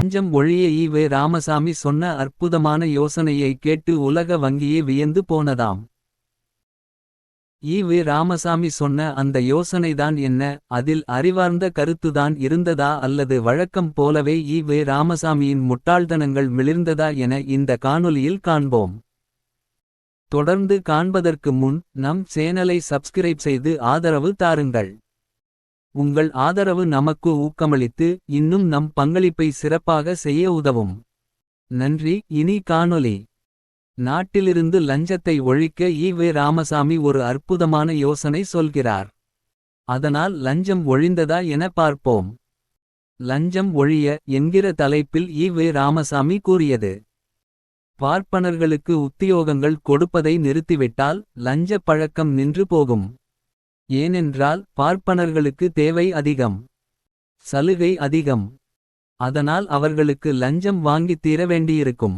லஞ்சம் ஒழிய ஈ.வே. ராமசாமி சொன்ன அற்புதமான யோசனையை கேட்டு உலக வங்கியே வியந்து போனதாம். ஈ.வே. ராமசாமி சொன்ன அந்த யோசனைதான் என்ன, அதில் அறிவார்ந்த கருத்துதான் இருந்ததா அல்லது வழக்கம் போலவே ஈ.வே. ராமசாமியின் முட்டாள்தனங்கள் மிளிர்ந்ததா என இந்த காணொளியில் காண்போம். தொடர்ந்து காண்பதற்கு முன் நம் சேனலை சப்ஸ்கிரைப் செய்து ஆதரவு தாருங்கள். உங்கள் ஆதரவு நமக்கு ஊக்கமளித்து இன்னும் நம் பங்களிப்பை சிறப்பாக செய்ய உதவும். நன்றி. இனி காணொளி. நாட்டிலிருந்து லஞ்சத்தை ஒழிக்க ஈ.வே. ராமசாமி ஒரு அற்புதமான யோசனை சொல்கிறார். அதனால் லஞ்சம் ஒழிந்ததா என பார்ப்போம். லஞ்சம் ஒழிய என்கிற தலைப்பில் ஈ.வே. ராமசாமி கூறியது. பார்ப்பனர்களுக்கு உத்தியோகங்கள் கொடுப்பதை நிறுத்திவிட்டால் லஞ்ச பழக்கம் நின்று போகும். ஏனென்றால் பார்ப்பனர்களுக்கு தேவை அதிகம், சலுகை அதிகம். அதனால் அவர்களுக்கு லஞ்சம் வாங்கித் தீர வேண்டியிருக்கும்.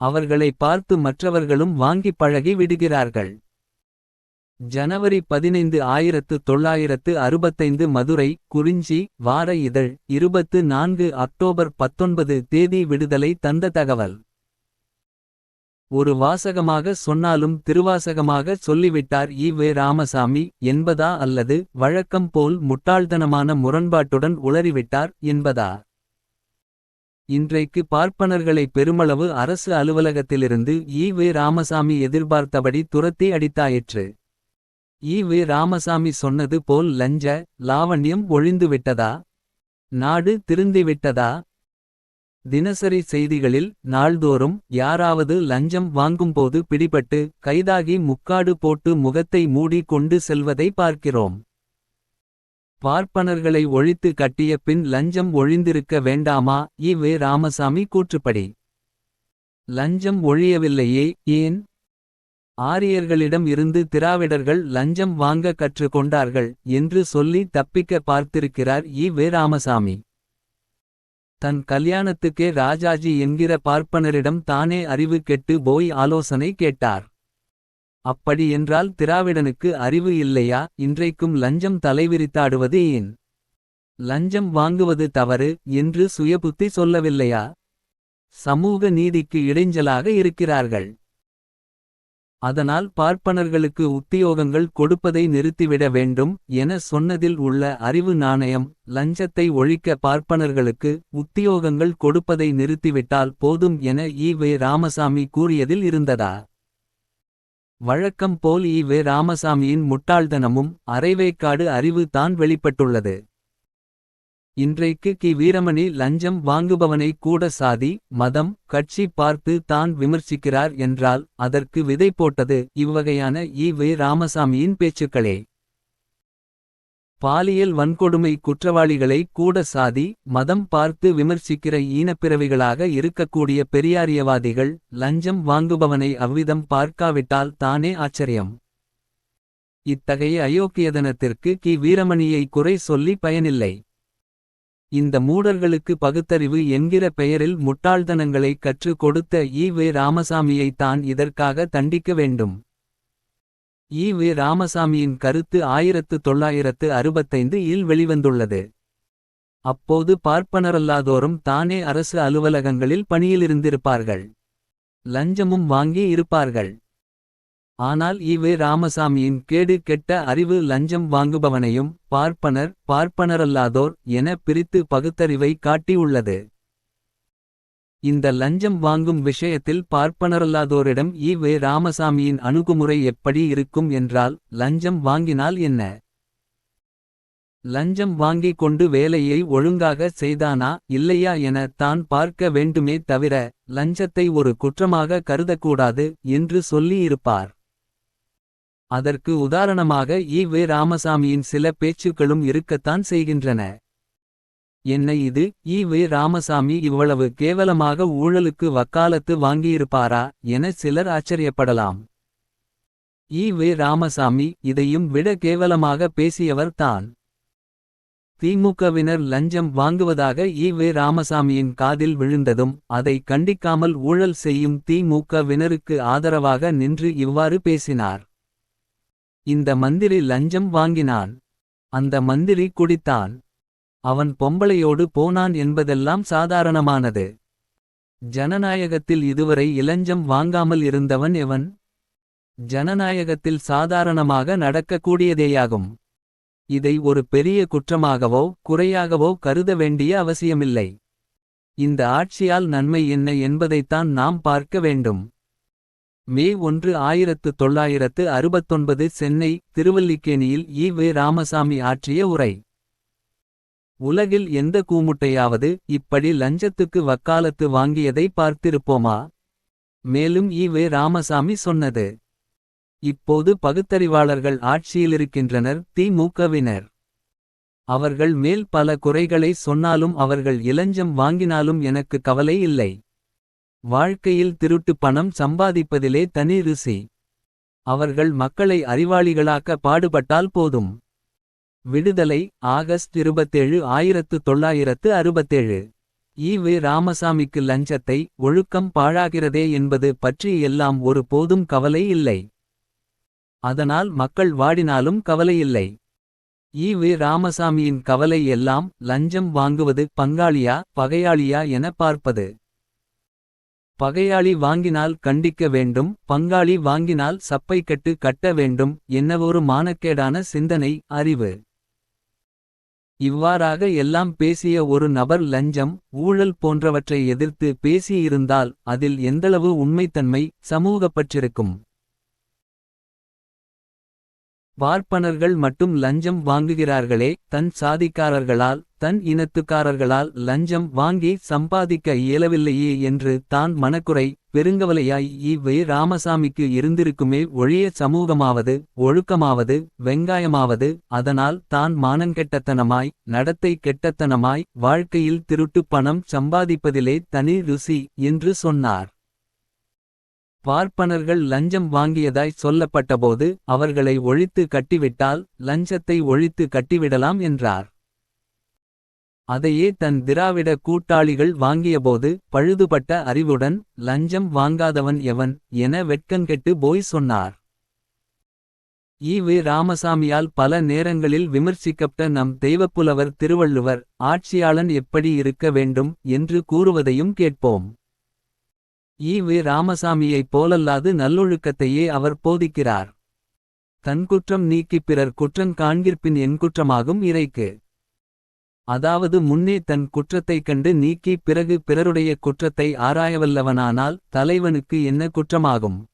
அவர்களை பார்த்து மற்றவர்களும் வாங்கிப் பழகி விடுகிறார்கள். ஜனவரி 15 1965 மதுரை குறிஞ்சி வார இதழ் 24 அக்டோபர் 19 தேதி விடுதலை தந்த தகவல். ஒரு வாசகமாக சொன்னாலும் திருவாசகமாக சொல்லிவிட்டார் ஈ.வே. ராமசாமி என்பதா அல்லது வழக்கம் போல் முட்டாள்தனமான முரண்பாட்டுடன் உளறிவிட்டார் என்பதா? இன்றைக்கு பார்ப்பனர்களை பெருமளவு அரசு அலுவலகத்திலிருந்து ஈ.வே. ராமசாமி எதிர்பார்த்தபடி துரத்தி அடித்தாயிற்று. ஈ.வே. ராமசாமி சொன்னது போல் லஞ்ச லாவண்யம் ஒழிந்துவிட்டதா? நாடு திருந்திவிட்டதா? தினசரி செய்திகளில் நாள்தோறும் யாராவது லஞ்சம் வாங்கும்போது பிடிபட்டு கைதாகி முக்காடு போட்டு முகத்தை மூடி கொண்டு செல்வதை பார்க்கிறோம். பார்ப்பனர்களை ஒழித்து கட்டிய பின் லஞ்சம் ஒழிந்திருக்க வேண்டாமா? ஈ.வே. ராமசாமி கூற்றுப்படி லஞ்சம் ஒழியவில்லையே, ஏன்? ஆரியர்களிடம் இருந்து திராவிடர்கள் லஞ்சம் வாங்க கற்று கொண்டார்கள் என்று சொல்லி தப்பிக்க பார்த்திருக்கிறார் ஈ.வே. ராமசாமி. தன் கல்யாணத்துக்கே ராஜாஜி என்கிற பார்ப்பனரிடம் தானே அறிவு கெட்டு போய் ஆலோசனை கேட்டார். அப்படி என்றால் திராவிடனுக்கு அறிவு இல்லையா? இன்றைக்கும் லஞ்சம் தலைவிரித்தாடுவது ஏன்? லஞ்சம் வாங்குவது தவறு என்று சுயபுத்தி சொல்லவில்லையா? சமூக நீதிக்கு இடைஞ்சலாக இருக்கிறார்கள். அதனால் பார்ப்பனர்களுக்கு உத்தியோகங்கள் கொடுப்பதை நிறுத்திவிட வேண்டும் என சொன்னதில் உள்ள அறிவு நாணயம். லஞ்சத்தை ஒழிக்க பார்ப்பனர்களுக்கு உத்தியோகங்கள் கொடுப்பதை நிறுத்திவிட்டால் போதும் என ஈ.வே. ராமசாமி கூறியதில் இருந்ததா? வழக்கம் போல் ஈ.வே. ராமசாமியின் முட்டாள்தனமும் அரைவேக்காடு அறிவு தான் வெளிப்பட்டுள்ளது. இன்றைக்கு கி. வீரமணி லஞ்சம் வாங்குபவனை கூட சாதி மதம் கட்சி பார்த்து தான் விமர்சிக்கிறார் என்றால் அதற்கு விதை போட்டது இவ்வகையான ஈ.வே. ராமசாமியின் பேச்சுக்களே. பாலியல் வன்கொடுமை குற்றவாளிகளை கூட சாதி மதம் பார்த்து விமர்சிக்கிற ஈனப்பிறவிகளாக இருக்கக்கூடிய பெரியாரியவாதிகள் லஞ்சம் வாங்குபவனை அவ்விதம் பார்க்காவிட்டால் தானே ஆச்சரியம். இத்தகைய அயோக்கியதனத்திற்கு கி. வீரமணியை குறை சொல்லி பயனில்லை. இந்த மூடர்களுக்கு பகுத்தறிவு என்கிற பெயரில் முட்டாள்தனங்களை கற்று கொடுத்த ஈ.வே. ராமசாமியை தான் இதற்காக தண்டிக்க வேண்டும். ஈ.வே. ராமசாமியின் கருத்து 1965 இல் வெளிவந்துள்ளது. அப்போது பார்ப்பனரல்லாதோரும் தானே அரசு அலுவலகங்களில் பணியிலிருந்திருப்பார்கள். லஞ்சமும் வாங்கி இருப்பார்கள். ஆனால் ஈ.வே. ராமசாமியின் கேடு கெட்ட அறிவு லஞ்சம் வாங்குபவனையும் பார்ப்பனரல்லாதோர் என பிரித்து பகுத்தறிவை காட்டியுள்ளது. இந்த லஞ்சம் வாங்கும் விஷயத்தில் பார்ப்பனரல்லாதோரிடம் ஈ.வே. ராமசாமியின் அணுகுமுறை எப்படி இருக்கும் என்றால், லஞ்சம் வாங்கினால் என்ன? லஞ்சம் வாங்கிக் கொண்டு வேலையை ஒழுங்காக செய்தானா இல்லையா என தான் பார்க்க வேண்டுமே தவிர லஞ்சத்தை ஒரு குற்றமாக கருதக்கூடாது என்று சொல்லி இருப்பார். அதற்கு உதாரணமாக ஈ.வே. ராமசாமியின் சில பேச்சுக்களும் இருக்கத்தான் செய்கின்றன. என்ன இது? ஈ.வே. ராமசாமி இவ்வளவு கேவலமாக ஊழலுக்கு வக்காலத்து வாங்கியிருப்பாரா என சிலர் ஆச்சரியப்படலாம். ஈ.வே. ராமசாமி இதையும் விட கேவலமாக பேசியவர் தான். திமுகவினர் லஞ்சம் வாங்குவதாக ஈ.வே. ராமசாமியின் காதில் விழுந்ததும் அதை கண்டிக்காமல் ஊழல் செய்யும் திமுகவினருக்கு ஆதரவாக நின்று இவ்வாறு பேசினார். இந்த மந்திரி லஞ்சம் வாங்கினான். அந்த மந்திரி குடித்தான். அவன் பொம்பளையோடு போனான் என்பதெல்லாம் சாதாரணமானது. ஜனநாயகத்தில் இதுவரை இலஞ்சம் வாங்காமல் இருந்தவன் எவன்? ஜனநாயகத்தில் சாதாரணமாக நடக்கக்கூடியதேயாகும். இதை ஒரு பெரிய குற்றமாகவோ குறையாகவோ கருத வேண்டிய அவசியமில்லை. இந்த ஆட்சியால் நன்மை என்ன என்பதைத்தான் நாம் பார்க்க வேண்டும். மே 1, 1969 சென்னை திருவல்லிக்கேணியில் ஈ.வே. ராமசாமி ஆற்றிய உரை. உலகில் எந்த கூமுட்டையாவது இப்படி லஞ்சத்துக்கு வக்காலத்து வாங்கியதை பார்த்திருப்போமா? மேலும் ஈ.வே. ராமசாமி சொன்னது. இப்போது பகுத்தறிவாளர்கள் ஆட்சியிலிருக்கின்றனர், தி.மு.க.வினர். அவர்கள் மேல் பல குறைகளை சொன்னாலும் அவர்கள் இலஞ்சம் வாங்கினாலும் எனக்கு கவலை இல்லை. வாழ்க்கையில் திருட்டு பணம் சம்பாதிப்பதிலே தனி ருசி. அவர்கள் மக்களை அறிவாளிகளாக்க பாடுபட்டால் போதும். விடுதலை ஆகஸ்ட் 27, 1967. ஈ.வே. ராமசாமிக்கு லஞ்சத்தை ஒழுக்கம் பாழாகிறதே என்பது பற்றி எல்லாம் ஒரு போதும் கவலை இல்லை. அதனால் மக்கள் வாடினாலும் கவலையில்லை. ஈ.வே. ராமசாமியின் கவலை எல்லாம் லஞ்சம் வாங்குவது பங்காளியா பகையாளியா என பார்ப்பது. பகையாளி வாங்கினால் கண்டிக்க வேண்டும், பங்காளி வாங்கினால் சப்பைக்கட்டு கட்ட வேண்டும் என்னவொரு மானக்கேடான சிந்தனை, அறிவு. இவ்வாறாக எல்லாம் பேசிய ஒரு நபர் லஞ்சம் ஊழல் போன்றவற்றை எதிர்த்து பேசியிருந்தால் அதில் எந்தளவு உண்மைத்தன்மை சமூகப்பற்றிருக்கும். பார்ப்பனர்கள் மட்டும் லஞ்சம் வாங்குகிறார்களே, தன் சாதிக்காரர்களால் தன் இனத்துக்காரர்களால் லஞ்சம் வாங்கி சம்பாதிக்க இயலவில்லையே என்று தான் மனக்குறை பெருங்கவலையாய் ஈ.வே. ராமசாமிக்கு இருந்திருக்குமே ஒழிய சமூகமாவது ஒழுக்கமாவது வெங்காயமாவது அதனால் தான் மானங்கெட்டத்தனமாய் நடத்தை கெட்டத்தனமாய் வாழ்க்கையில் திருட்டு பணம் சம்பாதிப்பதிலே தனி ருசி என்று சொன்னார். பார்ப்பனர்கள் லஞ்சம் வாங்கியதாய் சொல்லப்பட்டபோது அவர்களை ஒழித்து கட்டிவிட்டால் லஞ்சத்தை ஒழித்து கட்டிவிடலாம் என்றார். அதையே தன் திராவிட கூட்டாளிகள் வாங்கியபோது பழுதுபட்ட அறிவுடன் லஞ்சம் வாங்காதவன் எவன் என வெட்கங்கெட்டு போய் சொன்னார். ஈ.வே. ராமசாமியால் பல நேரங்களில் விமர்சிக்கப்பட்ட நம் தெய்வப்புலவர் திருவள்ளுவர் ஆட்சியாளன் எப்படி இருக்க வேண்டும் என்று கூறுவதையும் கேட்போம். ஈ.வே. ராமசாமியைப் போலல்லாது நல்லொழுக்கத்தையே அவர் போதிக்கிறார். தன் குற்றம் நீக்கிப் பிறர் குற்றங் காண்கிற்பின் என் குற்றமாகும் இறைக்கு. அதாவது முன்னே தன் குற்றத்தைக் கண்டு நீக்கி பிறகு பிறருடைய குற்றத்தை ஆராயவல்லவனானால் தலைவனுக்கு என்ன குற்றமாகும்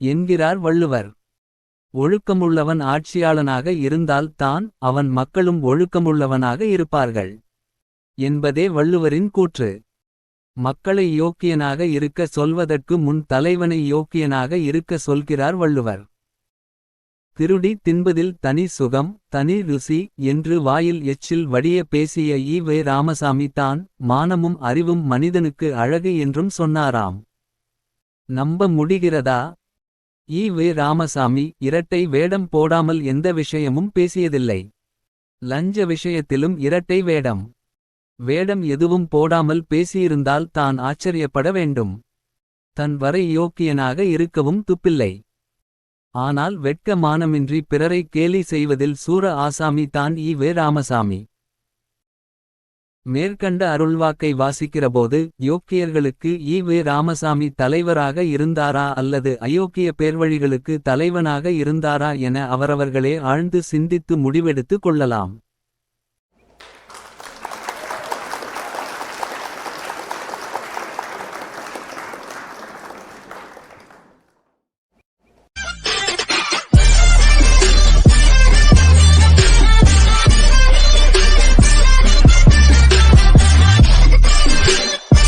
என்கிறார் வள்ளுவர். ஒழுக்கமுள்ளவன் ஆட்சியாளனாக இருந்தால் தான் அவன் மக்களும் ஒழுக்கமுள்ளவனாக இருப்பார்கள் என்பதே வள்ளுவரின் கூற்று. மக்களை யோக்கியனாக இருக்க சொல்வதற்கு முன் தலைவனை யோக்கியனாக இருக்க சொல்கிறார் வள்ளுவர். திருடி தின்பதில் தனி சுகம் தனி ருசி என்று வாயில் எச்சில் வடிய பேசிய ஈ.வே. ராமசாமி தான் மானமும் அறிவும் மனிதனுக்கு அழகு என்றும் சொன்னாராம். நம்ப முடிகிறதா? ஈ.வே. ராமசாமி இரட்டை வேடம் போடாமல் எந்த விஷயமும் பேசியதில்லை. லஞ்ச விஷயத்திலும் இரட்டை வேடம். வேடம் எதுவும் போடாமல் பேசியிருந்தால் தான் ஆச்சரியப்பட வேண்டும். தன் வரை யோக்கியனாக இருக்கவும் துப்பில்லை. ஆனால் வெட்க மானமின்றி பிறரை கேலி செய்வதில் சூர ஆசாமி தான் ஈ.வே. ராமசாமி. மேற்கண்ட அருள்வாக்கை வாசிக்கிறபோது யோக்கியர்களுக்கு ஈ.வே. ராமசாமி தலைவராக இருந்தாரா அல்லது அயோக்கிய பேர்வழிகளுக்கு தலைவனாக இருந்தாரா என அவரவர்களே ஆழ்ந்து சிந்தித்து முடிவெடுத்து கொள்ளலாம்.